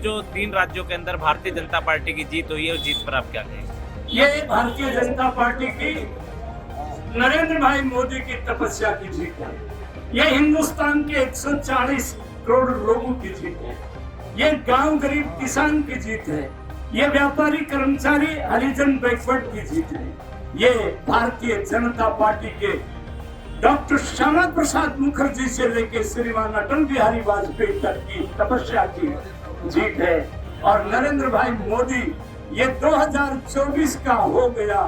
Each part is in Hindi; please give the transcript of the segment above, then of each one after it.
जो 3 राज्यों के अंदर भारतीय जनता पार्टी की जीत हुई है, उस जीत पर आप क्या कहेंगे? ये भारतीय जनता पार्टी की नरेंद्र भाई मोदी की तपस्या की जीत है। ये हिंदुस्तान के 140 करोड़ लोगों की जीत है। ये गांव गरीब किसान की जीत है। ये व्यापारी कर्मचारी हरिजन बैकवर्ड की जीत है। ये भारतीय जनता पार्टी के डॉक्टर श्यामा प्रसाद मुखर्जी से लेकर श्रीमान अटल बिहारी वाजपेयी तक की तपस्या की जीत है। और नरेंद्र भाई मोदी ये 2024 का हो गया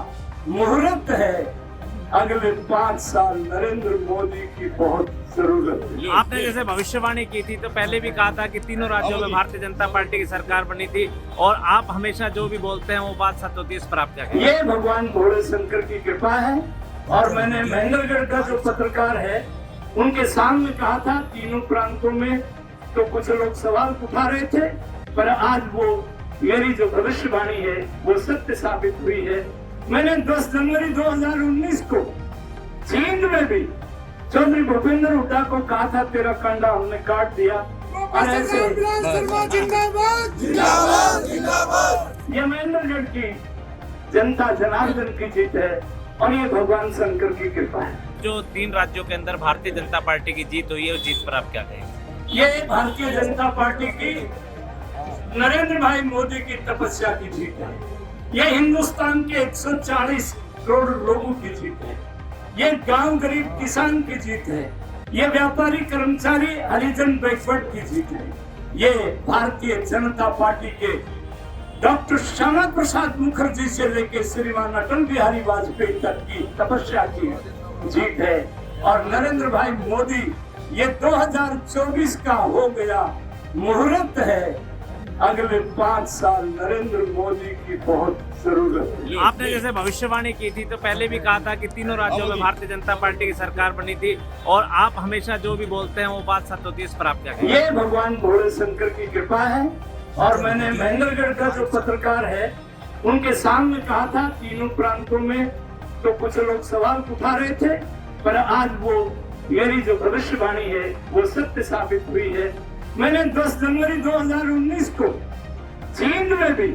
मुहूर्त है। अगले 5 साल नरेंद्र मोदी की बहुत जरूरत है। आपने जैसे भविष्यवाणी की थी तो पहले भी कहा था कि तीनों राज्यों में भारतीय जनता पार्टी की सरकार बनी थी और आप हमेशा जो भी बोलते हैं वो बात सत्य होती है, इस पर आप क्या कहेंगे? ये भगवान भोले शंकर की कृपा है। और मैंने महेंद्रगढ़ का जो पत्रकार है उनके सामने कहा था तीनों प्रांतों में, तो कुछ लोग सवाल उठा रहे थे, पर आज वो मेरी जो भविष्यवाणी है वो सत्य साबित हुई है। मैंने 10 जनवरी 2019 को चीन में भी चौधरी भूपेंद्र हुड्डा को कहा था तेरा कंडा हमने काट दिया। और ऐसे ये महेंद्रगढ़ की जनता जनार्दन की जीत है और ये भगवान शंकर की कृपा है। जो 3 राज्यों के अंदर भारतीय जनता पार्टी की जीत हुई है, उस जीत पर आप क्या कहेंगे? ये भारतीय जनता पार्टी की नरेंद्र भाई मोदी की तपस्या की जीत है। ये हिंदुस्तान के 140 करोड़ लोगों की जीत है। ये गांव गरीब किसान की जीत है। ये व्यापारी कर्मचारी हरिजन बैकवर्ड की जीत है। ये भारतीय जनता पार्टी के डॉक्टर श्यामा प्रसाद मुखर्जी से लेकर श्रीमान अटल बिहारी वाजपेयी तक की तपस्या की जीत है। और नरेंद्र भाई मोदी ये 2024 का हो गया मुहूर्त है। अगले 5 साल नरेंद्र मोदी की बहुत जरूरत है। आपने जैसे भविष्यवाणी की थी तो पहले भी कहा था कि तीनों राज्यों में भारतीय जनता पार्टी की सरकार बनी थी और आप हमेशा जो भी बोलते हैं वो बात सत्य होती है, इस पर आप क्या कहेंगे? ये भगवान भोले शंकर की कृपा है। और मैंने महेंद्रगढ़ का जो पत्रकार है उनके सामने कहा था तीनों प्रांतों में, तो कुछ लोग सवाल उठा रहे थे, पर आज वो मेरी जो भविष्यवाणी है वो सत्य साबित हुई है। मैंने 10 जनवरी 2019 को चीन में भी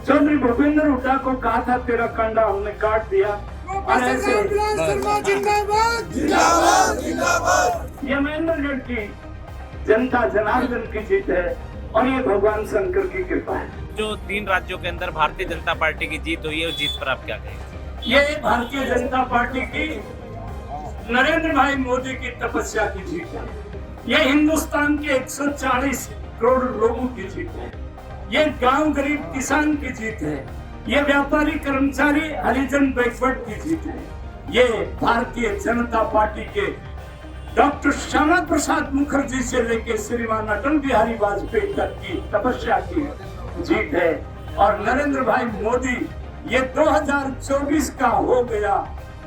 चौधरी भूपेंद्र हुड्डा को कहा था तेरा कंडा हमने काट दिया। और ऐसे ये महेंद्रगढ़ की जनता जनार्दन की जीत है और ये भगवान शंकर की कृपा है। जो 3 राज्यों के अंदर भारतीय जनता पार्टी की जीत हुई है, उस जीत पर आप क्या कहेंगे? ये भारतीय जनता पार्टी की नरेंद्र भाई मोदी की तपस्या की जीत है। ये हिंदुस्तान के 140 करोड़ लोगों की जीत है। ये गांव गरीब किसान की जीत है। ये व्यापारी कर्मचारी हरिजन बैकवर्ड की जीत है। ये भारतीय जनता पार्टी के डॉक्टर श्यामा प्रसाद मुखर्जी से लेकर श्रीमान अटल बिहारी वाजपेयी तक की तपस्या की जीत है। और नरेंद्र भाई मोदी ये 2024 का हो गया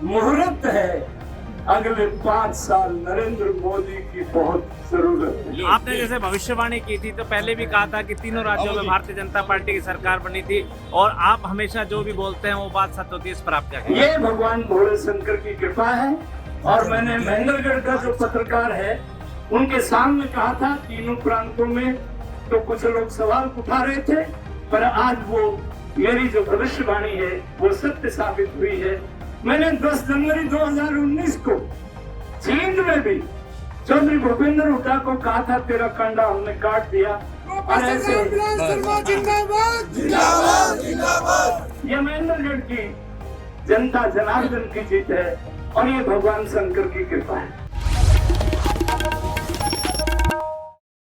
मुहूर्त है। अगले 5 साल नरेंद्र मोदी की बहुत जरूरत है। आपने जैसे भविष्यवाणी की थी तो पहले भी कहा था कि तीनों राज्यों में भारतीय जनता पार्टी की सरकार बनी थी और आप हमेशा जो भी बोलते हैं वो बात सत्य होती है, इस पर आप क्या कहेंगे? ये भगवान भोले शंकर की कृपा है। और मैंने महेंद्रगढ़ का जो पत्रकार है उनके सामने कहा था तीनों प्रांतों में, तो कुछ लोग सवाल उठा रहे थे, पर आज वो मेरी जो भविष्यवाणी है वो सत्य साबित हुई है। मैंने 10 जनवरी 2019 को चीन में भी चौधरी भूपेंद्र हुड्डा को कहा था तेरा कंडा हमने काट दिया। और ऐसे ये महेंद्रगढ़ की जनता जनार्दन की जीत है और ये भगवान शंकर की कृपा है।